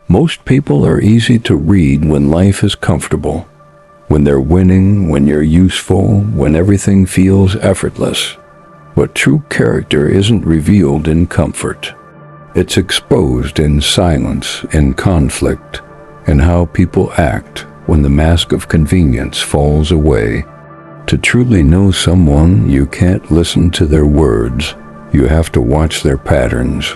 Most people are easy to read when life is comfortable, when they're winning, when you're useful, when everything feels effortless. But true character isn't revealed in comfort. It's exposed in silence, in conflict, in how people act when the mask of convenience falls away. To truly know someone, you can't listen to their words. You have to watch their patterns.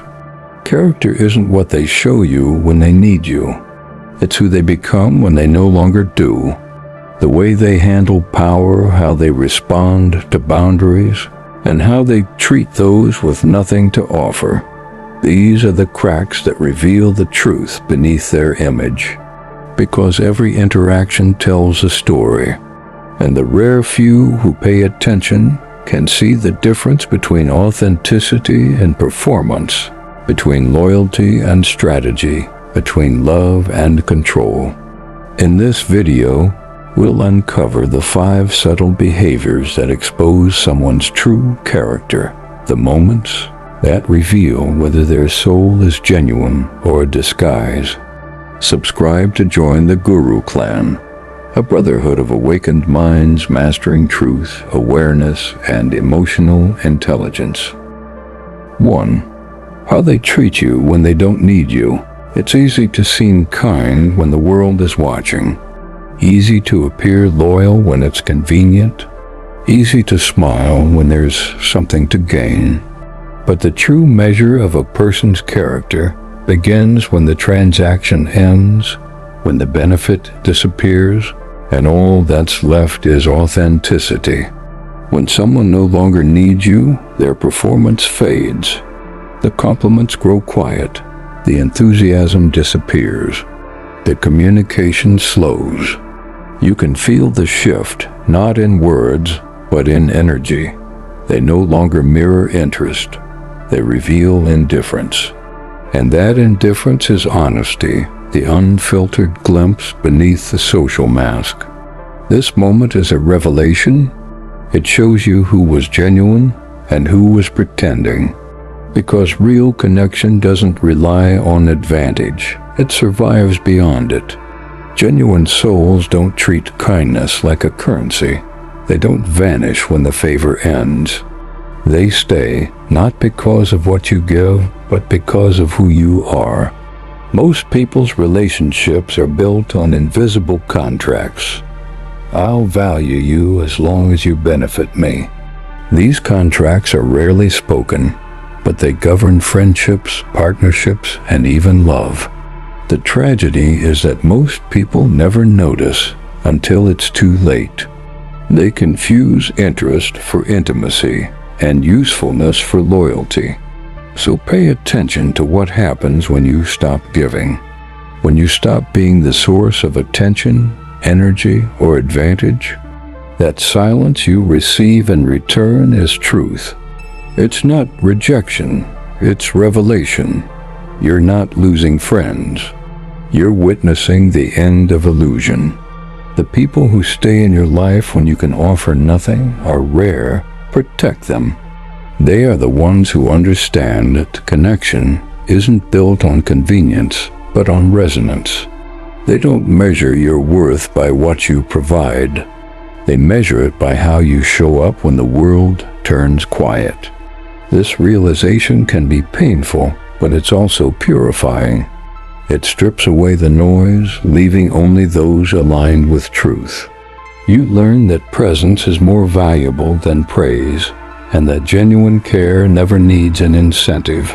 Character isn't what they show you when they need you. It's who they become when they no longer do. The way they handle power, how they respond to boundaries, and how they treat those with nothing to offer. These are the cracks that reveal the truth beneath their image. Because every interaction tells a story, and the rare few who pay attention can see the difference between authenticity and performance, between loyalty and strategy, between love and control. In this video, we'll uncover the 5 subtle behaviors that expose someone's true character, the moments that reveal whether their soul is genuine or a disguise. Subscribe to join the Guru Clan, a brotherhood of awakened minds mastering truth, awareness, and emotional intelligence. 1. How they treat you when they don't need you. It's easy to seem kind when the world is watching. Easy to appear loyal when it's convenient. Easy to smile when there's something to gain. But the true measure of a person's character begins when the transaction ends, when the benefit disappears, and all that's left is authenticity. When someone no longer needs you, their performance fades. The compliments grow quiet. The enthusiasm disappears. The communication slows. You can feel the shift, not in words, but in energy. They no longer mirror interest. They reveal indifference. And that indifference is honesty, the unfiltered glimpse beneath the social mask. This moment is a revelation. It shows you who was genuine and who was pretending. Because real connection doesn't rely on advantage. It survives beyond it. Genuine souls don't treat kindness like a currency. They don't vanish when the favor ends. They stay, not because of what you give, but because of who you are. Most people's relationships are built on invisible contracts. I'll value you as long as you benefit me. These contracts are rarely spoken, but they govern friendships, partnerships, and even love. The tragedy is that most people never notice until it's too late. They confuse interest for intimacy and usefulness for loyalty. So pay attention to what happens when you stop giving. When you stop being the source of attention, energy, or advantage. That silence you receive in return is truth. It's not rejection, it's revelation. You're not losing friends. You're witnessing the end of illusion. The people who stay in your life when you can offer nothing are rare. Protect them. They are the ones who understand that connection isn't built on convenience, but on resonance. They don't measure your worth by what you provide. They measure it by how you show up when the world turns quiet. This realization can be painful, but it's also purifying. It strips away the noise, leaving only those aligned with truth. You learn that presence is more valuable than praise, and that genuine care never needs an incentive.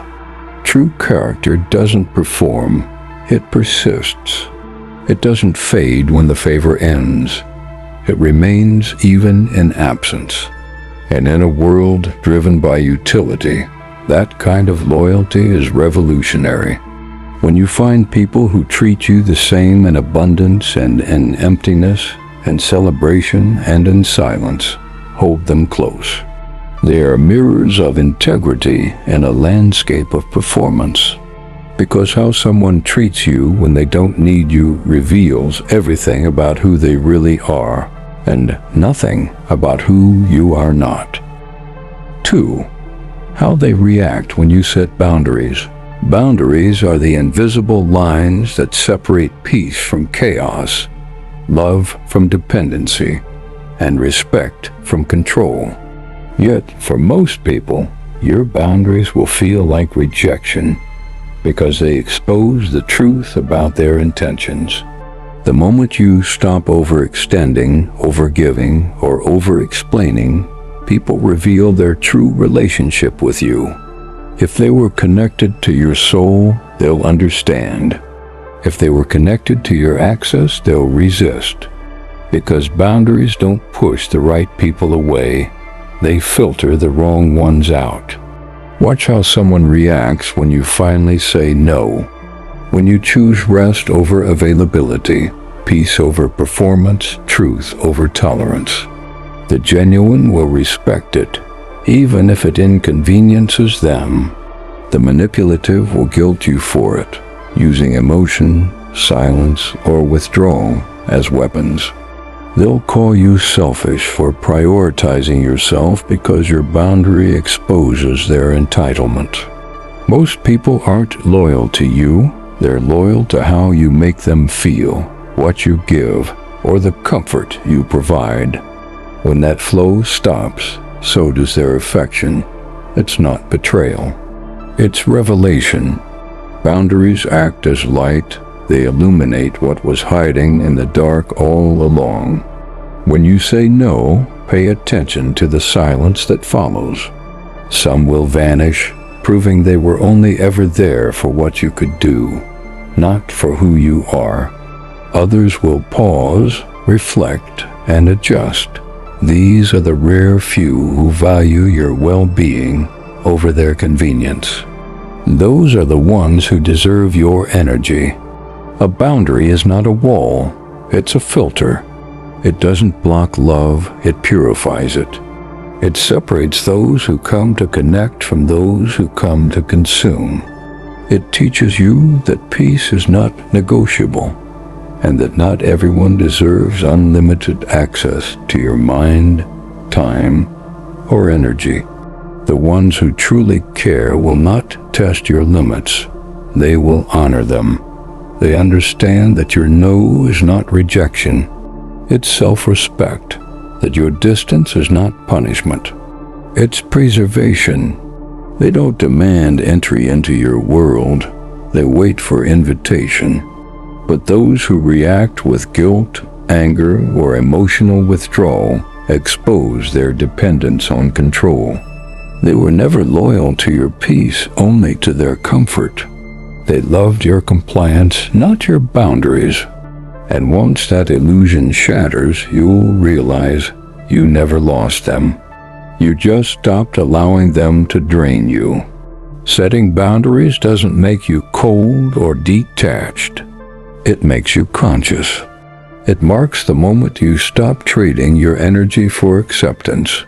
True character doesn't perform, it persists. It doesn't fade when the favor ends. It remains even in absence. And in a world driven by utility, that kind of loyalty is revolutionary. When you find people who treat you the same in abundance and in emptiness, in celebration and in silence, hold them close. They are mirrors of integrity in a landscape of performance. Because how someone treats you when they don't need you reveals everything about who they really are, and nothing about who you are not. 2. How they react when you set boundaries. Boundaries are the invisible lines that separate peace from chaos, love from dependency, and respect from control. Yet, for most people, your boundaries will feel like rejection because they expose the truth about their intentions. The moment you stop overextending, overgiving, or over-explaining, people reveal their true relationship with you. If they were connected to your soul, they'll understand. If they were connected to your access, they'll resist. Because boundaries don't push the right people away, they filter the wrong ones out. Watch how someone reacts when you finally say no. When you choose rest over availability, peace over performance, truth over tolerance. The genuine will respect it, even if it inconveniences them. The manipulative will guilt you for it, using emotion, silence, or withdrawal as weapons. They'll call you selfish for prioritizing yourself because your boundary exposes their entitlement. Most people aren't loyal to you, they're loyal to how you make them feel, what you give, or the comfort you provide. When that flow stops, so does their affection. It's not betrayal. It's revelation. Boundaries act as light. They illuminate what was hiding in the dark all along. When you say no, pay attention to the silence that follows. Some will vanish, proving they were only ever there for what you could do, not for who you are. Others will pause, reflect, and adjust. These are the rare few who value your well-being over their convenience. Those are the ones who deserve your energy. A boundary is not a wall, it's a filter. It doesn't block love, it purifies it. It separates those who come to connect from those who come to consume. It teaches you that peace is not negotiable, and that not everyone deserves unlimited access to your mind, time, or energy. The ones who truly care will not test your limits. They will honor them. They understand that your no is not rejection. It's self-respect, that your distance is not punishment. It's preservation. They don't demand entry into your world. They wait for invitation. But those who react with guilt, anger, or emotional withdrawal expose their dependence on control. They were never loyal to your peace, only to their comfort. They loved your compliance, not your boundaries. And once that illusion shatters, you'll realize you never lost them. You just stopped allowing them to drain you. Setting boundaries doesn't make you cold or detached. It makes you conscious. It marks the moment you stop trading your energy for acceptance.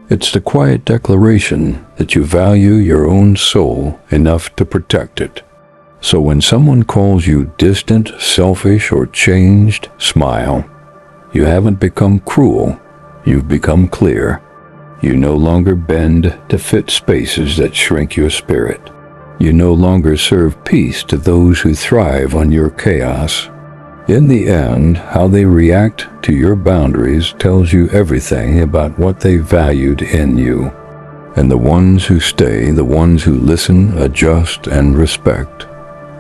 It's the quiet declaration that you value your own soul enough to protect it. So when someone calls you distant, selfish, or changed, smile. You haven't become cruel. You've become clear. You no longer bend to fit spaces that shrink your spirit. You no longer serve peace to those who thrive on your chaos. In the end, how they react to your boundaries tells you everything about what they valued in you. And the ones who stay, the ones who listen, adjust, and respect,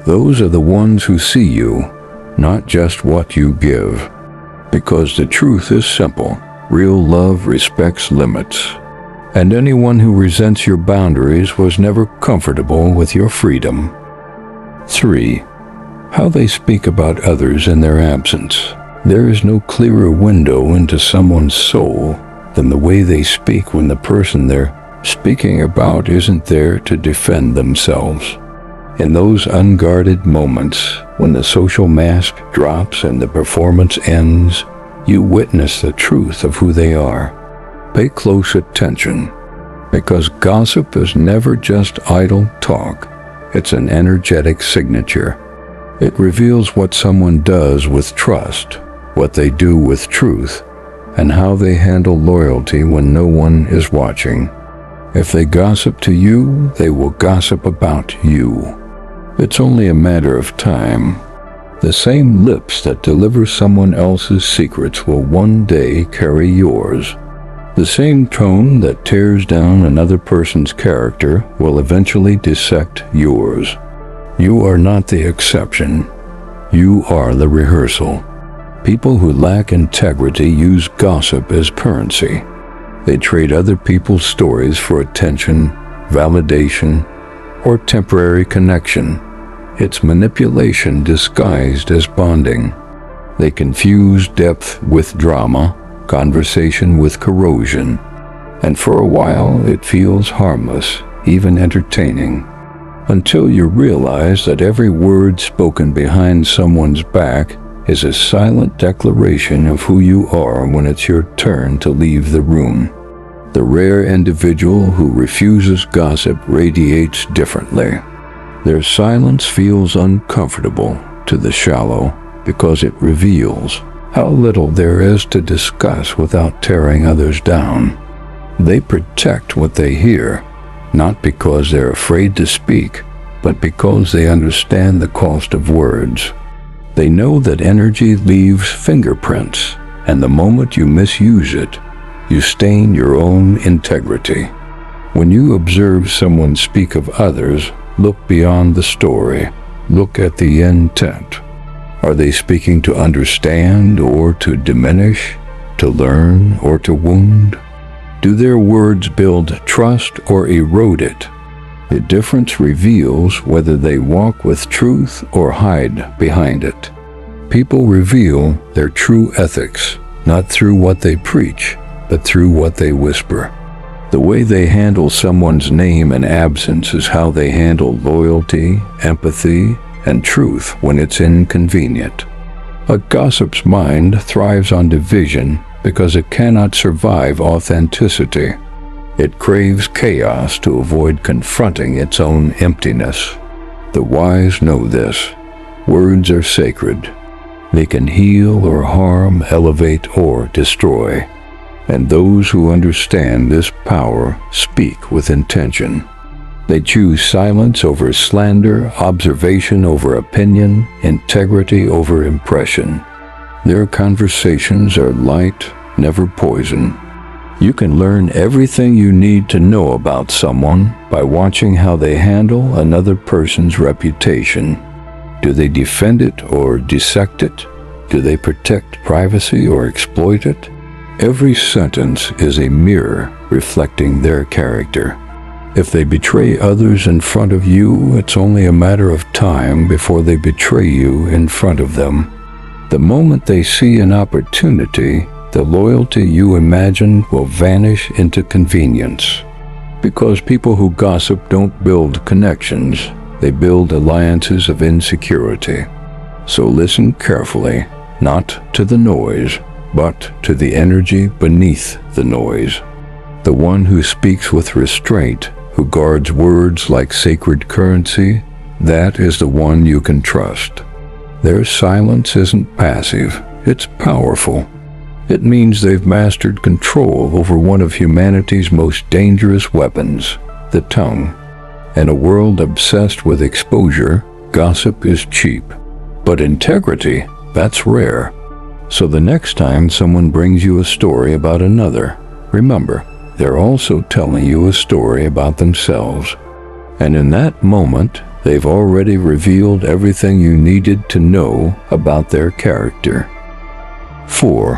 those are the ones who see you, not just what you give. Because the truth is simple. Real love respects limits. And anyone who resents your boundaries was never comfortable with your freedom. 3. How they speak about others in their absence. There is no clearer window into someone's soul than the way they speak when the person they're speaking about isn't there to defend themselves. In those unguarded moments, when the social mask drops and the performance ends, you witness the truth of who they are. Pay close attention, because gossip is never just idle talk. It's an energetic signature. It reveals what someone does with trust, what they do with truth, and how they handle loyalty when no one is watching. If they gossip to you, they will gossip about you. It's only a matter of time. The same lips that deliver someone else's secrets will one day carry yours. The same tone that tears down another person's character will eventually dissect yours. You are not the exception. You are the rehearsal. People who lack integrity use gossip as currency. They trade other people's stories for attention, validation, or temporary connection. It's manipulation disguised as bonding. They confuse depth with drama, conversation with corrosion, and for a while it feels harmless, even entertaining, until you realize that every word spoken behind someone's back is a silent declaration of who you are when it's your turn to leave the room. The rare individual who refuses gossip radiates differently. Their silence feels uncomfortable to the shallow because it reveals how little there is to discuss without tearing others down. They protect what they hear, not because they're afraid to speak, but because they understand the cost of words. They know that energy leaves fingerprints, and the moment you misuse it, you stain your own integrity. When you observe someone speak of others, look beyond the story. Look at the intent. Are they speaking to understand or to diminish, to learn or to wound? Do their words build trust or erode it? The difference reveals whether they walk with truth or hide behind it. People reveal their true ethics, not through what they preach, but through what they whisper. The way they handle someone's name and absence is how they handle loyalty, empathy, and truth when it's inconvenient. A gossip's mind thrives on division because it cannot survive authenticity. It craves chaos to avoid confronting its own emptiness. The wise know this. Words are sacred. They can heal or harm, elevate or destroy. And those who understand this power speak with intention. They choose silence over slander, observation over opinion, integrity over impression. Their conversations are light, never poison. You can learn everything you need to know about someone by watching how they handle another person's reputation. Do they defend it or dissect it? Do they protect privacy or exploit it? Every sentence is a mirror reflecting their character. If they betray others in front of you, it's only a matter of time before they betray you in front of them. The moment they see an opportunity, the loyalty you imagined will vanish into convenience. Because people who gossip don't build connections, they build alliances of insecurity. So listen carefully, not to the noise, but to the energy beneath the noise. The one who speaks with restraint, who guards words like sacred currency, that is the one you can trust. Their silence isn't passive, it's powerful. It means they've mastered control over one of humanity's most dangerous weapons, the tongue. In a world obsessed with exposure, gossip is cheap. But integrity, that's rare. So the next time someone brings you a story about another, remember, they're also telling you a story about themselves. And in that moment, they've already revealed everything you needed to know about their character. 4.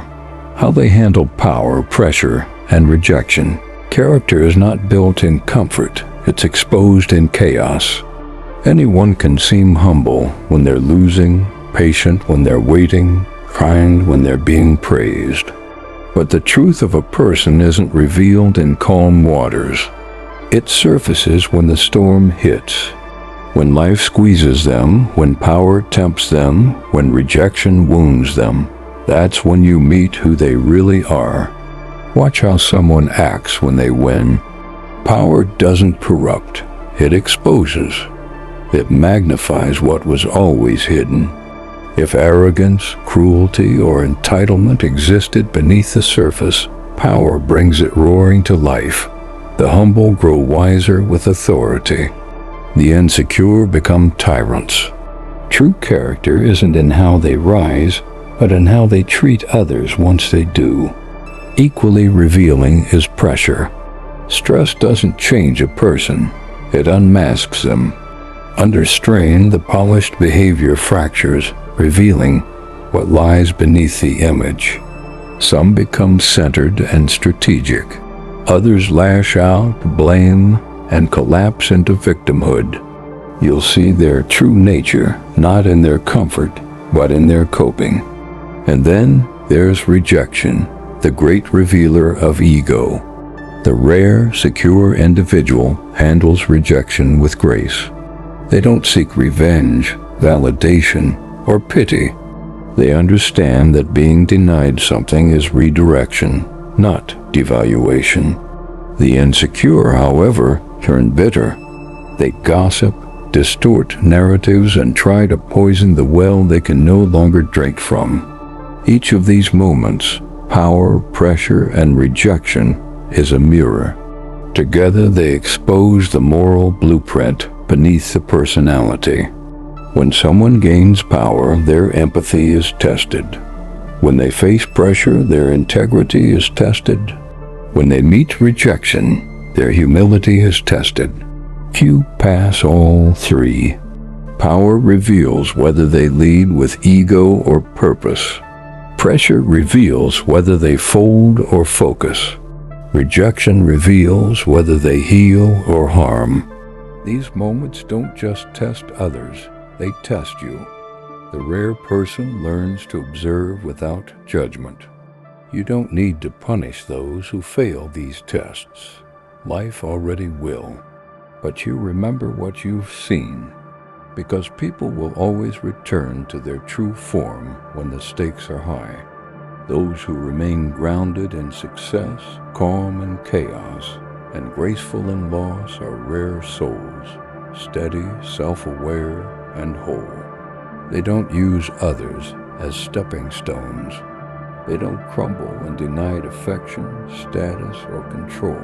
How they handle power, pressure, and rejection. Character is not built in comfort, it's exposed in chaos. Anyone can seem humble when they're losing, patient when they're waiting, kind when they're being praised. But the truth of a person isn't revealed in calm waters. It surfaces when the storm hits. When life squeezes them, when power tempts them, when rejection wounds them, that's when you meet who they really are. Watch how someone acts when they win. Power doesn't corrupt, it exposes. It magnifies what was always hidden. If arrogance, cruelty, or entitlement existed beneath the surface, power brings it roaring to life. The humble grow wiser with authority. The insecure become tyrants. True character isn't in how they rise, but in how they treat others once they do. Equally revealing is pressure. Stress doesn't change a person, it unmasks them. Under strain, the polished behavior fractures, revealing what lies beneath the image. Some become centered and strategic. Others lash out, blame, and collapse into victimhood. You'll see their true nature, not in their comfort, but in their coping. And then there's rejection, the great revealer of ego. The rare, secure individual handles rejection with grace. They don't seek revenge, validation, or pity. They understand that being denied something is redirection, not devaluation. The insecure, however, turn bitter. They gossip, distort narratives, and try to poison the well they can no longer drink from. Each of these moments, power, pressure, and rejection, is a mirror. Together they expose the moral blueprint beneath the personality. When someone gains power, their empathy is tested. When they face pressure, their integrity is tested. When they meet rejection, their humility is tested. Few pass all three. Power reveals whether they lead with ego or purpose. Pressure reveals whether they fold or focus. Rejection reveals whether they heal or harm. These moments don't just test others, they test you. The rare person learns to observe without judgment. You don't need to punish those who fail these tests. Life already will. But you remember what you've seen, because people will always return to their true form when the stakes are high. Those who remain grounded in success, calm in chaos, and graceful in loss are rare souls, steady, self-aware, and whole. They don't use others as stepping stones. They don't crumble when denied affection, status, or control.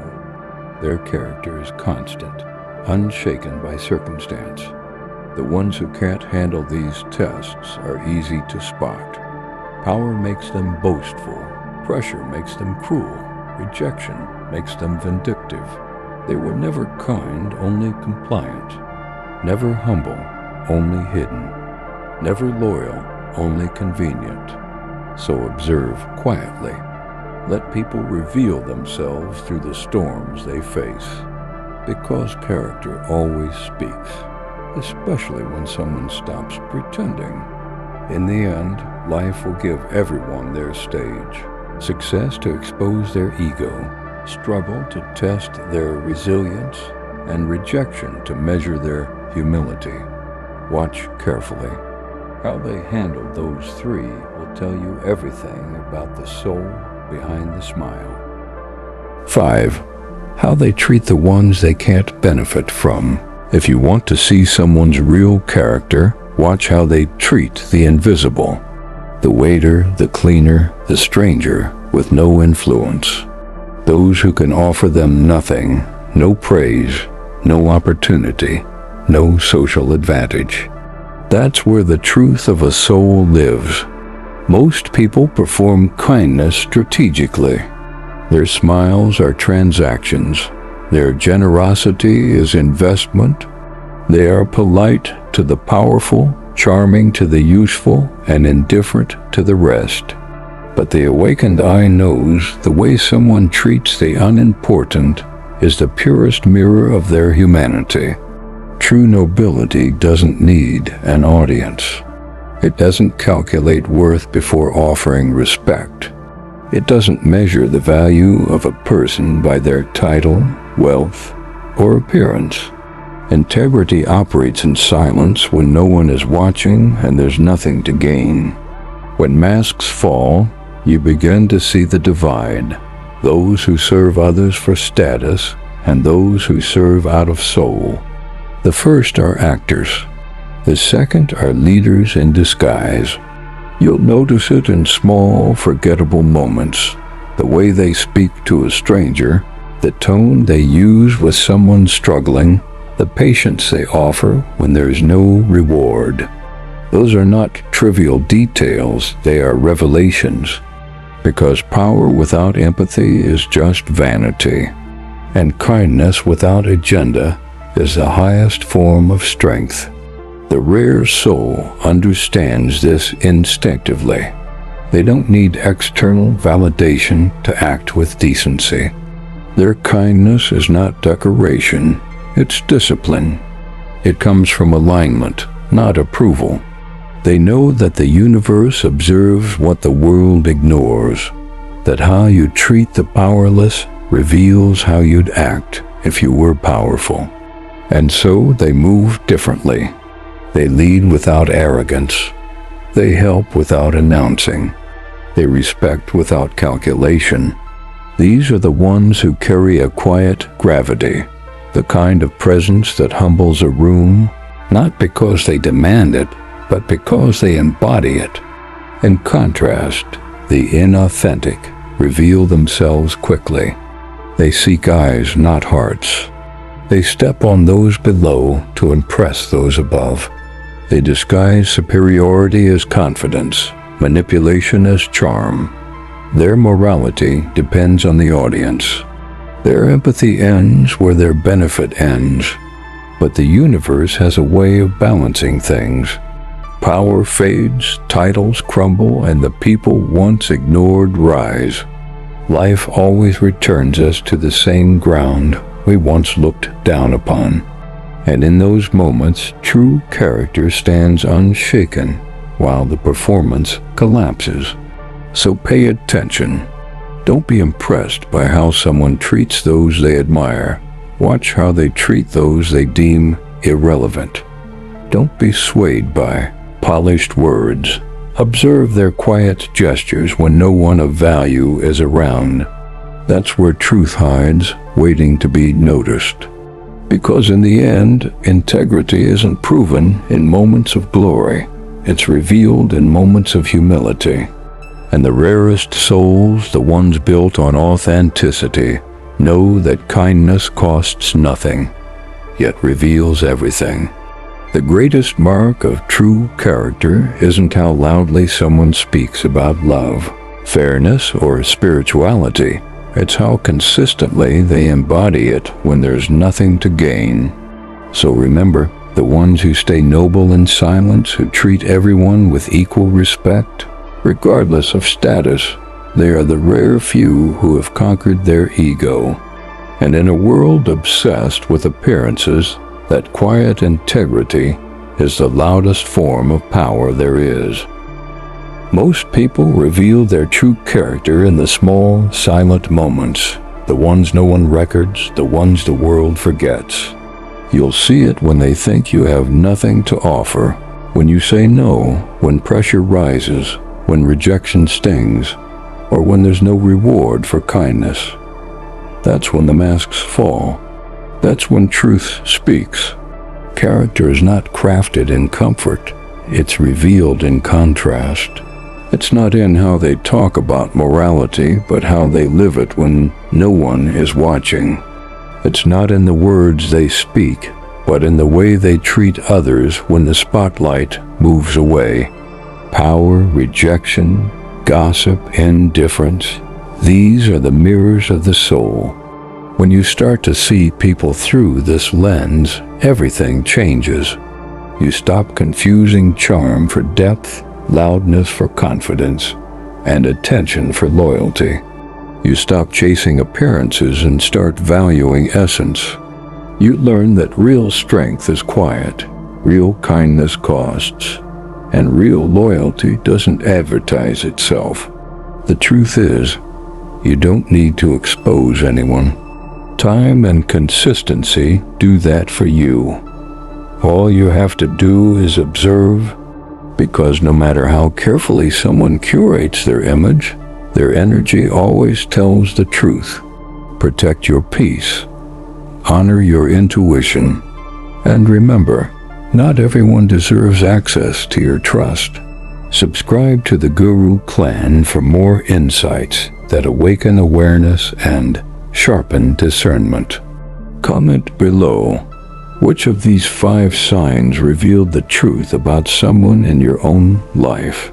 Their character is constant, unshaken by circumstance. The ones who can't handle these tests are easy to spot. Power makes them boastful. Pressure makes them cruel. Rejection makes them vindictive. They were never kind, only compliant. Never humble, only hidden. Never loyal, only convenient. So observe quietly. Let people reveal themselves through the storms they face. Because character always speaks, especially when someone stops pretending. In the end, life will give everyone their stage. Success to expose their ego, struggle to test their resilience, and rejection to measure their humility. Watch carefully. How they handle those three will tell you everything about the soul behind the smile. 5. How they treat the ones they can't benefit from. If you want to see someone's real character, watch how they treat the invisible. The waiter, the cleaner, the stranger with no influence. Those who can offer them nothing, no praise, no opportunity, no social advantage. That's where the truth of a soul lives. Most people perform kindness strategically. Their smiles are transactions. Their generosity is investment. They are polite to the powerful, charming to the useful, and indifferent to the rest. But the awakened eye knows the way someone treats the unimportant is the purest mirror of their humanity. True nobility doesn't need an audience. It doesn't calculate worth before offering respect. It doesn't measure the value of a person by their title, wealth, or appearance. Integrity operates in silence when no one is watching and there's nothing to gain. When masks fall, you begin to see the divide. Those who serve others for status and those who serve out of soul. The first are actors. The second are leaders in disguise. You'll notice it in small, forgettable moments. The way they speak to a stranger, the tone they use with someone struggling, the patience they offer when there is no reward. Those are not trivial details, they are revelations, because power without empathy is just vanity, and kindness without agenda is the highest form of strength. The rare soul understands this instinctively. They don't need external validation to act with decency. Their kindness is not decoration, it's discipline. It comes from alignment, not approval. They know that the universe observes what the world ignores, that how you treat the powerless reveals how you'd act if you were powerful. And so they move differently. They lead without arrogance. They help without announcing. They respect without calculation. These are the ones who carry a quiet gravity, the kind of presence that humbles a room, not because they demand it, but because they embody it. In contrast, the inauthentic reveal themselves quickly. They seek eyes, not hearts. They step on those below to impress those above. They disguise superiority as confidence, manipulation as charm. Their morality depends on the audience. Their empathy ends where their benefit ends. But the universe has a way of balancing things. Power fades, titles crumble, and the people once ignored rise. Life always returns us to the same ground we once looked down upon. And in those moments, true character stands unshaken while the performance collapses. So pay attention. Don't be impressed by how someone treats those they admire. Watch how they treat those they deem irrelevant. Don't be swayed by polished words. Observe their quiet gestures when no one of value is around. That's where truth hides, waiting to be noticed. Because in the end, integrity isn't proven in moments of glory. It's revealed in moments of humility. And the rarest souls, the ones built on authenticity, know that kindness costs nothing, yet reveals everything. The greatest mark of true character isn't how loudly someone speaks about love, fairness, or spirituality. It's how consistently they embody it when there's nothing to gain. So remember, the ones who stay noble in silence, who treat everyone with equal respect, regardless of status, they are the rare few who have conquered their ego. And in a world obsessed with appearances, that quiet integrity is the loudest form of power there is. Most people reveal their true character in the small, silent moments, the ones no one records, the ones the world forgets. You'll see it when they think you have nothing to offer, when you say no, when pressure rises, when rejection stings, or when there's no reward for kindness. That's when the masks fall. That's when truth speaks. Character is not crafted in comfort. It's revealed in contrast. It's not in how they talk about morality, but how they live it when no one is watching. It's not in the words they speak, but in the way they treat others when the spotlight moves away. Power, rejection, gossip, indifference, these are the mirrors of the soul. When you start to see people through this lens, everything changes. You stop confusing charm for depth, loudness for confidence, and attention for loyalty. You stop chasing appearances and start valuing essence. You learn that real strength is quiet, real kindness costs, and real loyalty doesn't advertise itself. The truth is, you don't need to expose anyone. Time and consistency do that for you. All you have to do is observe, because no matter how carefully someone curates their image, their energy always tells the truth. Protect your peace. Honor your intuition. And remember, not everyone deserves access to your trust. Subscribe to the Guru Clan for more insights that awaken awareness and sharpen discernment. Comment below. Which of these 5 signs revealed the truth about someone in your own life?